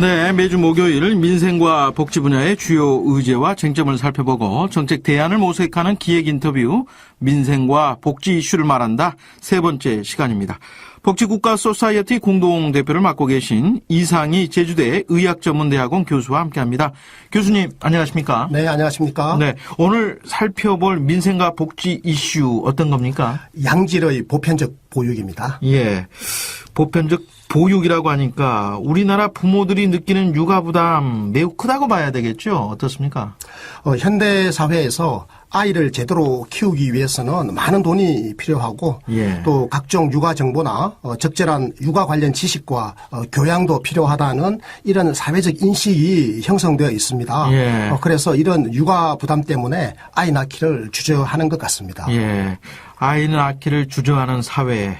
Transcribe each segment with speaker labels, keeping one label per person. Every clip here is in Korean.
Speaker 1: 네, 매주 목요일 민생과 복지 분야의 주요 의제와 쟁점을 살펴보고 정책 대안을 모색하는 기획 인터뷰 민생과 복지 이슈를 말한다 세 번째 시간입니다. 복지국가 소사이어티 공동대표를 맡고 계신 이상희 제주대 의학전문대학원 교수와 함께합니다. 교수님 안녕하십니까?
Speaker 2: 네, 안녕하십니까?
Speaker 1: 네, 오늘 살펴볼 민생과 복지 이슈 어떤 겁니까?
Speaker 2: 양질의 보편적 보육입니다.
Speaker 1: 예, 보편적 보육이라고 하니까 우리나라 부모들이 느끼는 육아 부담 매우 크다고 봐야 되겠죠? 어떻습니까?
Speaker 2: 현대 사회에서 아이를 제대로 키우기 위해서는 많은 돈이 필요하고
Speaker 1: 예.
Speaker 2: 또 각종 육아 정보나 적절한 육아 관련 지식과 교양도 필요하다는 이런 사회적 인식이 형성되어 있습니다.
Speaker 1: 예.
Speaker 2: 그래서 이런 육아 부담 때문에 아이 낳기를 주저하는 것 같습니다.
Speaker 1: 예. 아이 낳기를 주저하는 사회.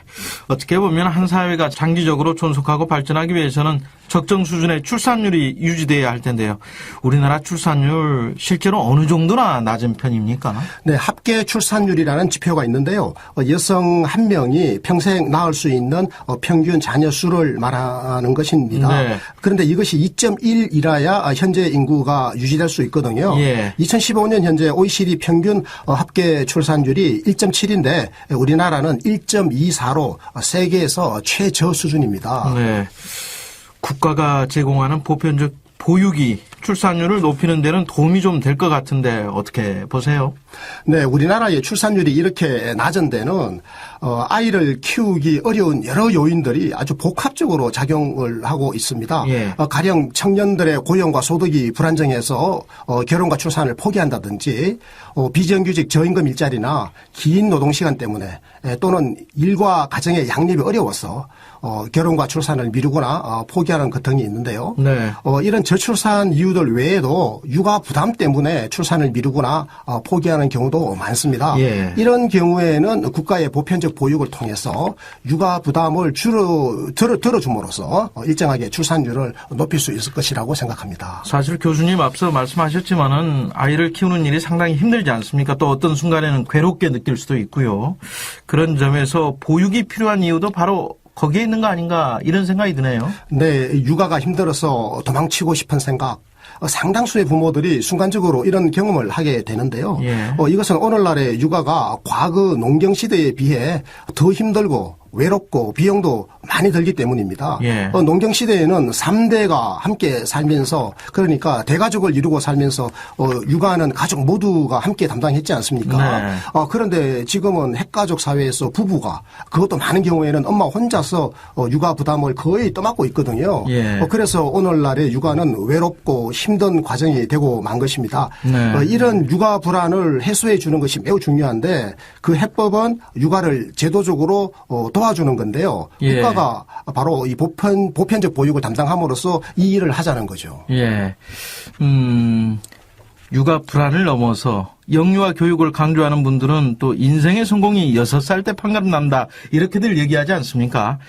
Speaker 1: 어떻게 보면 한 사회가 장기적으로 존속하고 발전하기 위해서는 적정 수준의 출산율이 유지돼야 할 텐데요. 우리나라 출산율 실제로 어느 정도나 낮은 편입니까?
Speaker 2: 네, 합계 출산율이라는 지표가 있는데요. 여성 한 명이 평생 낳을 수 있는 평균 자녀 수를 말하는 것입니다.
Speaker 1: 네.
Speaker 2: 그런데 이것이 2.1이라야 현재 인구가 유지될 수 있거든요.
Speaker 1: 예.
Speaker 2: 2015년 현재 OECD 평균 합계 출산율이 1.7인데 우리나라는 1.24로 세계에서 최저 수준입니다.
Speaker 1: 네. 국가가 제공하는 보편적 보육이 출산율을 높이는 데는 도움이 좀 될 것 같은데 어떻게 보세요?
Speaker 2: 네, 우리나라의 출산율이 이렇게 낮은 데는 아이를 키우기 어려운 여러 요인들이 아주 복합적으로 작용을 하고 있습니다.
Speaker 1: 예.
Speaker 2: 가령 청년들의 고용과 소득이 불안정해서 결혼과 출산을 포기한다든지 비정규직 저임금 일자리나 긴 노동시간 때문에 또는 일과 가정의 양립이 어려워서 결혼과 출산을 미루거나 포기하는 것 등이 있는데요.
Speaker 1: 네.
Speaker 2: 이런 저출산 이유들 외에도 육아 부담 때문에 출산을 미루거나 포기하는 경우도 많습니다.
Speaker 1: 예.
Speaker 2: 이런 경우에는 국가의 보편적 보육을 통해서 육아 부담을 들어줌으로써 일정하게 출산율을 높일 수 있을 것이라고 생각합니다.
Speaker 1: 사실 교수님 앞서 말씀하셨지만은 아이를 키우는 일이 상당히 힘들지 않습니까? 또 어떤 순간에는 괴롭게 느낄 수도 있고요. 그런 점에서 보육이 필요한 이유도 바로 거기에 있는 거 아닌가 이런 생각이 드네요.
Speaker 2: 네, 육아가 힘들어서 도망치고 싶은 생각. 상당수의 부모들이 순간적으로 이런 경험을 하게 되는데요.
Speaker 1: 예.
Speaker 2: 이것은 오늘날의 육아가 과거 농경시대에 비해 더 힘들고 외롭고 비용도 많이 들기 때문입니다.
Speaker 1: 예.
Speaker 2: 농경시대에는 3대가 함께 살면서 그러니까 대가족을 이루고 살면서 육아는 가족 모두가 함께 담당했지 않습니까?
Speaker 1: 네.
Speaker 2: 그런데 지금은 핵가족 사회에서 부부가 그것도 많은 경우에는 엄마 혼자서 육아 부담을 거의 떠맡고 있거든요.
Speaker 1: 예.
Speaker 2: 그래서 오늘날의 육아는 외롭고 힘든 과정이 되고 만 것입니다.
Speaker 1: 네.
Speaker 2: 이런 육아 불안을 해소해 주는 것이 매우 중요한데 그 해법은 육아를 제도적으로 도와주는 건데요.
Speaker 1: 예.
Speaker 2: 국가가 바로 이 보편적 보육을 담당함으로써 이 일을 하자는 거죠.
Speaker 1: 예. 육아 불안을 넘어서 영유아 교육을 강조하는 분들은 또 인생의 성공이 6살 때 판가름난다 이렇게들 얘기하지 않습니까?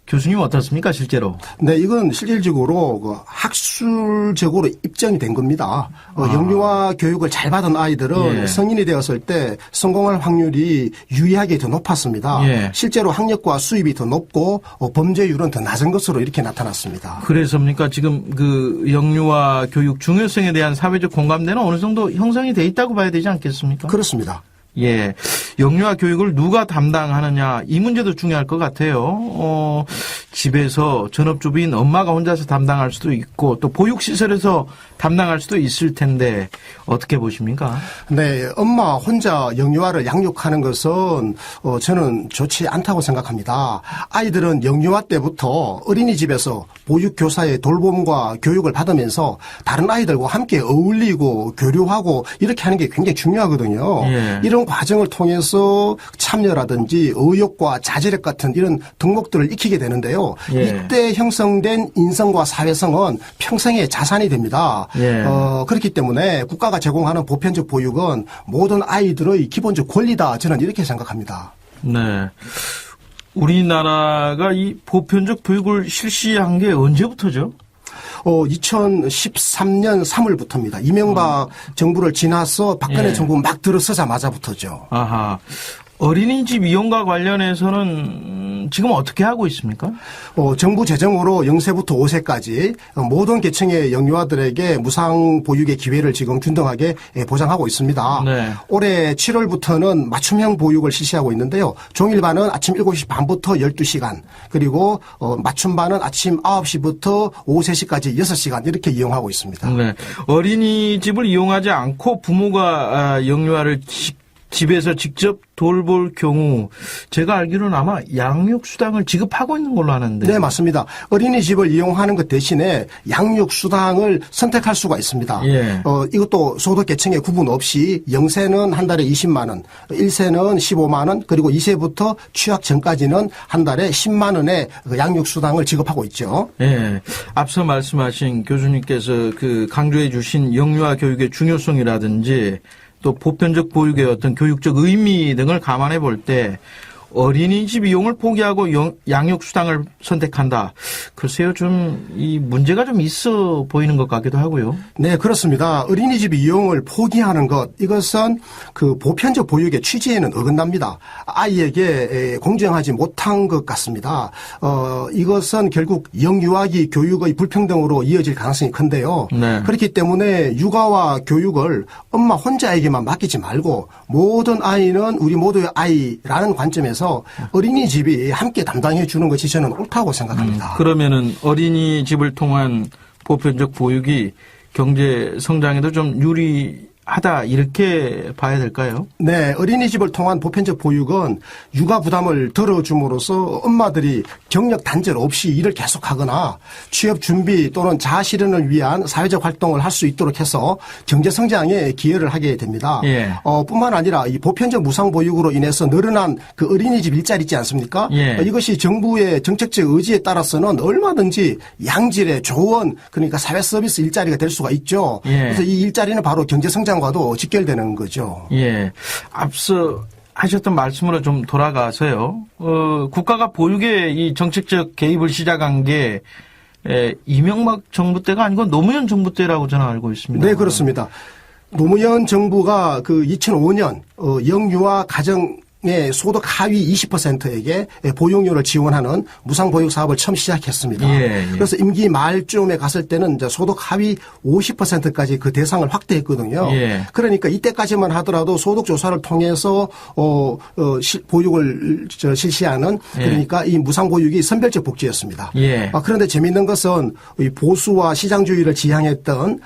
Speaker 1: 교수님 어떻습니까 실제로?
Speaker 2: 네, 이건 실질적으로 학술적으로 입증이 된 겁니다. 영유아 교육을 잘 받은 아이들은
Speaker 1: 예.
Speaker 2: 성인이 되었을 때 성공할 확률이 유의하게 더 높았습니다.
Speaker 1: 예.
Speaker 2: 실제로 학력과 수입이 더 높고 범죄율은 더 낮은 것으로 이렇게 나타났습니다.
Speaker 1: 그래서입니까 지금 그 영유아 교육 중요성에 대한 사회적 공감대는 어느 정도 형성이 돼 있다고 봐야 되지 않겠습니까?
Speaker 2: 그렇습니다.
Speaker 1: 예. 영유아 교육을 누가 담당하느냐, 이 문제도 중요할 것 같아요. 집에서 전업주부인 엄마가 혼자서 담당할 수도 있고, 또 보육시설에서 담당할 수도 있을 텐데, 어떻게 보십니까?
Speaker 2: 네, 엄마 혼자 영유아를 양육하는 것은 저는 좋지 않다고 생각합니다. 아이들은 영유아 때부터 어린이집에서 보육교사의 돌봄과 교육을 받으면서 다른 아이들과 함께 어울리고 교류하고 이렇게 하는 게 굉장히 중요하거든요.
Speaker 1: 예.
Speaker 2: 이런 과정을 통해서 참여라든지 의욕과 자제력 같은 이런 덕목들을 익히게 되는데요.
Speaker 1: 예.
Speaker 2: 이때 형성된 인성과 사회성은 평생의 자산이 됩니다.
Speaker 1: 예.
Speaker 2: 그렇기 때문에 국가가 제공하는 보편적 보육은 모든 아이들의 기본적 권리다. 저는 이렇게 생각합니다.
Speaker 1: 네. 우리나라가 이 보편적 교육을 실시한 게 언제부터죠?
Speaker 2: 2013년 3월부터입니다. 이명박 정부를 지나서 박근혜
Speaker 1: 예.
Speaker 2: 정부 막 들어서자마자부터죠.
Speaker 1: 아하. 어린이집 이용과 관련해서는 지금 어떻게 하고 있습니까?
Speaker 2: 정부 재정으로 0세부터 5세까지 모든 계층의 영유아들에게 무상 보육의 기회를 지금 균등하게 보장하고 있습니다.
Speaker 1: 네.
Speaker 2: 올해 7월부터는 맞춤형 보육을 실시하고 있는데요. 종일반은 아침 7시 반부터 12시간, 그리고 맞춤반은 아침 9시부터 오후 3시까지 6시간 이렇게 이용하고 있습니다.
Speaker 1: 네. 어린이집을 이용하지 않고 부모가 영유아를 집에서 직접 돌볼 경우 제가 알기로는 아마 양육수당을 지급하고 있는 걸로 아는데.
Speaker 2: 네, 맞습니다. 어린이집을 이용하는 것 대신에 양육수당을 선택할 수가 있습니다.
Speaker 1: 예.
Speaker 2: 이것도 소득계층에 구분 없이 0세는 한 달에 20만 원, 1세는 15만 원, 그리고 2세부터 취학 전까지는 한 달에 10만 원의 양육수당을 지급하고 있죠.
Speaker 1: 예. 앞서 말씀하신 교수님께서 강조해 주신 영유아 교육의 중요성이라든지 또 보편적 보육의 어떤 교육적 의미 등을 감안해 볼 때 어린이집 이용을 포기하고 양육수당을 선택한다. 글쎄요, 이 문제가 좀 있어 보이는 것 같기도 하고요.
Speaker 2: 네, 그렇습니다. 어린이집 이용을 포기하는 것, 이것은 보편적 보육의 취지에는 어긋납니다. 아이에게 공정하지 못한 것 같습니다. 이것은 결국 영유아기 교육의 불평등으로 이어질 가능성이 큰데요.
Speaker 1: 네.
Speaker 2: 그렇기 때문에 육아와 교육을 엄마 혼자에게만 맡기지 말고 모든 아이는 우리 모두의 아이라는 관점에서 어린이집이 함께 담당해 주는 것이 저는 옳다고 생각합니다.
Speaker 1: 그러면은 어린이집을 통한 보편적 보육이 경제 성장에도 좀 유리하다 이렇게 봐야 될까요?
Speaker 2: 네, 어린이집을 통한 보편적 보육은 육아 부담을 덜어줌으로써 엄마들이 경력 단절 없이 일을 계속하거나 취업 준비 또는 자아 실현을 위한 사회적 활동을 할 수 있도록 해서 경제 성장에 기여를 하게 됩니다.
Speaker 1: 예.
Speaker 2: 뿐만 아니라 이 보편적 무상 보육으로 인해서 늘어난 그 어린이집 일자리 있지 않습니까?
Speaker 1: 예.
Speaker 2: 이것이 정부의 정책적 의지에 따라서는 얼마든지 양질의 좋은 그러니까 사회 서비스 일자리가 될 수가 있죠.
Speaker 1: 예.
Speaker 2: 그래서 이 일자리는 바로 경제 성장과도 직결되는 거죠.
Speaker 1: 예. 앞서 하셨던 말씀으로 좀 돌아가서요. 국가가 보육에 이 정책적 개입을 시작한 게 이명박 정부 때가 아니고 노무현 정부 때라고 저는 알고 있습니다.
Speaker 2: 네, 그렇습니다. 노무현 정부가 2005년 영유아 가정의 소득 하위 20%에게 보육료를 지원하는 무상보육 사업을 처음 시작했습니다.
Speaker 1: 예.
Speaker 2: 그래서 임기 말쯤에 갔을 때는 이제 소득 하위 50%까지 그 대상을 확대했거든요.
Speaker 1: 예.
Speaker 2: 그러니까 이때까지만 하더라도 소득 조사를 통해서 보육을 실시하는 그러니까 이 무상보육이 선별적 복지였습니다.
Speaker 1: 예.
Speaker 2: 그런데 재미있는 것은 이 보수와 시장주의를 지향했던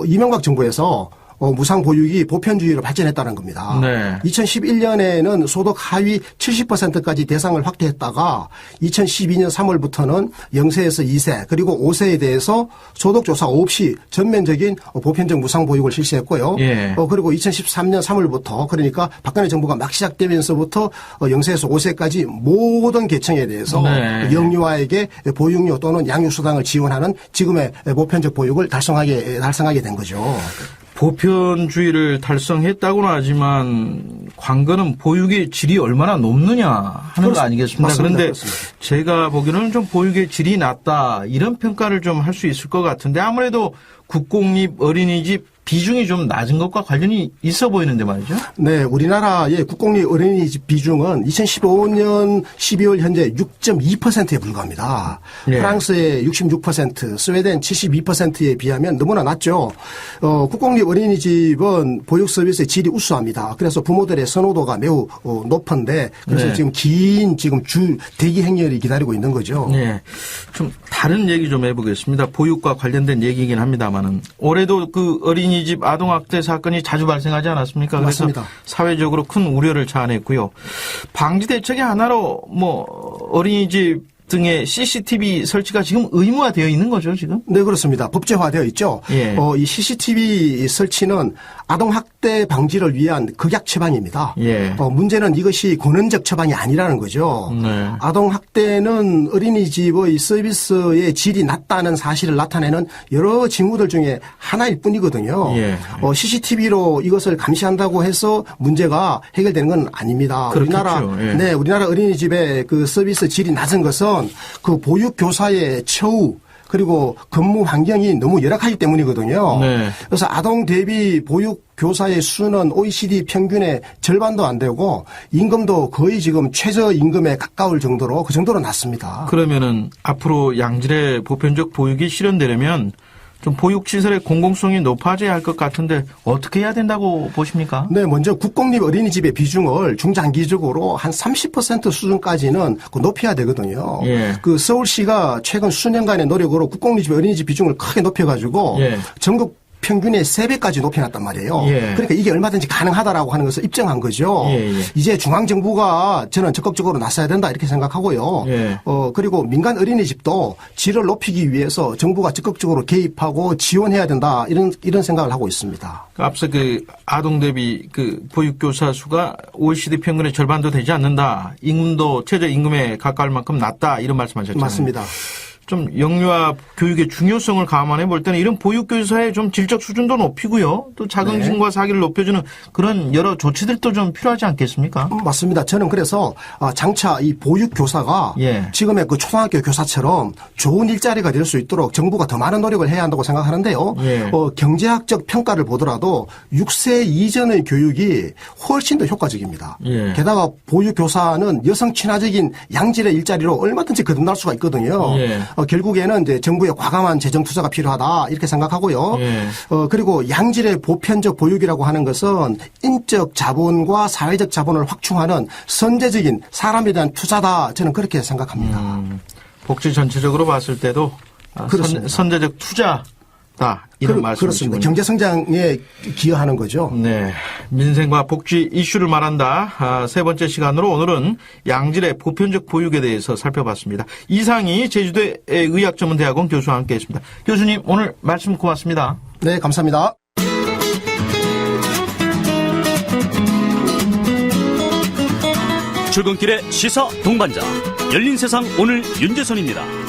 Speaker 2: 이명박 정부에서 무상보육이 보편주의로 발전했다는 겁니다.
Speaker 1: 네.
Speaker 2: 2011년에는 소득 하위 70%까지 대상을 확대했다가 2012년 3월부터는 0세에서 2세 그리고 5세에 대해서 소득조사 없이 전면적인 보편적 무상보육을 실시했고요.
Speaker 1: 예.
Speaker 2: 그리고 2013년 3월부터 그러니까 박근혜 정부가 막 시작되면서부터 0세에서 5세까지 모든 계층에 대해서
Speaker 1: 네.
Speaker 2: 영유아에게 보육료 또는 양육수당을 지원하는 지금의 보편적 보육을 달성하게 된 거죠.
Speaker 1: 보편주의를 달성했다고는 하지만 관건은 보육의 질이 얼마나 높느냐 하는 거 아니겠습니까?
Speaker 2: 맞습니다.
Speaker 1: 그런데
Speaker 2: 그렇습니다.
Speaker 1: 제가 보기에는 좀 보육의 질이 낮다 이런 평가를 좀 할 수 있을 것 같은데 아무래도 국공립 어린이집 비중이 좀 낮은 것과 관련이 있어 보이는데 말이죠.
Speaker 2: 네, 우리나라의 국공립 어린이집 비중은 2015년 12월 현재 6.2%에 불과합니다.
Speaker 1: 네.
Speaker 2: 프랑스의 66%, 스웨덴 72%에 비하면 너무나 낮죠. 국공립 어린이집은 보육 서비스의 질이 우수합니다. 그래서 부모들의 선호도가 매우 높은데 그래서
Speaker 1: 네.
Speaker 2: 지금 대기 행렬이 기다리고 있는 거죠.
Speaker 1: 네, 좀 다른 얘기 좀 해보겠습니다. 보육과 관련된 얘기이긴 합니다만은 올해도 어린이집 아동학대 사건이 자주 발생하지 않았습니까? 그래서
Speaker 2: 맞습니다.
Speaker 1: 사회적으로 큰 우려를 자아냈고요. 방지 대책의 하나로 어린이집 등의 CCTV 설치가 지금 의무화되어 있는 거죠, 지금?
Speaker 2: 네, 그렇습니다. 법제화되어 있죠.
Speaker 1: 예.
Speaker 2: 이 CCTV 설치는 아동학대 방지를 위한 극약 처방입니다.
Speaker 1: 예.
Speaker 2: 문제는 이것이 권원적 처방이 아니라는 거죠.
Speaker 1: 네.
Speaker 2: 아동학대는 어린이집의 서비스의 질이 낮다는 사실을 나타내는 여러 징후들 중에 하나일 뿐이거든요.
Speaker 1: 예.
Speaker 2: CCTV로 이것을 감시한다고 해서 문제가 해결되는 건 아닙니다.
Speaker 1: 그렇겠죠.
Speaker 2: 우리나라 어린이집의 그 서비스 질이 낮은 것은 그 보육교사의 처우 그리고 근무 환경이 너무 열악하기 때문이거든요.
Speaker 1: 네.
Speaker 2: 그래서 아동 대비 보육 교사의 수는 OECD 평균의 절반도 안 되고 임금도 거의 지금 최저임금에 가까울 정도로 그 정도로 낮습니다.
Speaker 1: 그러면은 앞으로 양질의 보편적 보육이 실현되려면 좀 보육시설의 공공성이 높아져야 할 것 같은데 어떻게 해야 된다고 보십니까?
Speaker 2: 네, 먼저 국공립 어린이집의 비중을 중장기적으로 한 30% 수준까지는 높여야 되거든요.
Speaker 1: 예.
Speaker 2: 그 서울시가 최근 수년간의 노력으로 국공립 어린이집 비중을 크게 높여가지고
Speaker 1: 예.
Speaker 2: 전국 평균의 3배까지 높여놨단 말이에요.
Speaker 1: 예.
Speaker 2: 그러니까 이게 얼마든지 가능하다라고 하는 것을 입증한 거죠.
Speaker 1: 예, 예.
Speaker 2: 이제 중앙정부가 저는 적극적으로 나서야 된다 이렇게 생각하고요.
Speaker 1: 예.
Speaker 2: 그리고 민간 어린이집도 질을 높이기 위해서 정부가 적극적으로 개입하고 지원해야 된다 이런 생각을 하고 있습니다.
Speaker 1: 앞서 그 아동 대비 그 보육교사 수가 OECD 평균의 절반도 되지 않는다. 임금도 최저임금에 가까울 만큼 낮다. 이런 말씀하셨잖아요.
Speaker 2: 맞습니다.
Speaker 1: 좀 영유아 교육의 중요성을 감안해 볼 때는 이런 보육교사의 좀 질적 수준도 높이고요. 또 자긍심과 사기를 높여주는 그런 여러 조치들도 좀 필요하지 않겠습니까?
Speaker 2: 맞습니다. 저는 그래서 장차 이 보육교사가
Speaker 1: 예.
Speaker 2: 지금의 그 초등학교 교사처럼 좋은 일자리가 될 수 있도록 정부가 더 많은 노력을 해야 한다고 생각하는데요.
Speaker 1: 예.
Speaker 2: 경제학적 평가를 보더라도 6세 이전의 교육이 훨씬 더 효과적입니다.
Speaker 1: 예.
Speaker 2: 게다가 보육교사는 여성 친화적인 양질의 일자리로 얼마든지 거듭날 수가 있거든요.
Speaker 1: 예.
Speaker 2: 결국에는 이제 정부의 과감한 재정 투자가 필요하다 이렇게 생각하고요.
Speaker 1: 예.
Speaker 2: 그리고 양질의 보편적 보육이라고 하는 것은 인적 자본과 사회적 자본을 확충하는 선제적인 사람에 대한 투자다. 저는 그렇게 생각합니다.
Speaker 1: 복지 전체적으로 봤을 때도
Speaker 2: 그렇습니다.
Speaker 1: 선제적 투자다. 이런
Speaker 2: 그렇습니다.
Speaker 1: 말씀이시군요.
Speaker 2: 경제 성장에 기여하는 거죠.
Speaker 1: 네. 민생과 복지 이슈를 말한다. 세 번째 시간으로 오늘은 양질의 보편적 보육에 대해서 살펴봤습니다. 이상희 제주대 의학전문대학원 교수와 함께했습니다. 교수님 오늘 말씀 고맙습니다.
Speaker 2: 네, 감사합니다.
Speaker 3: 출근길의 시사 동반자 열린 세상 오늘 윤재선입니다.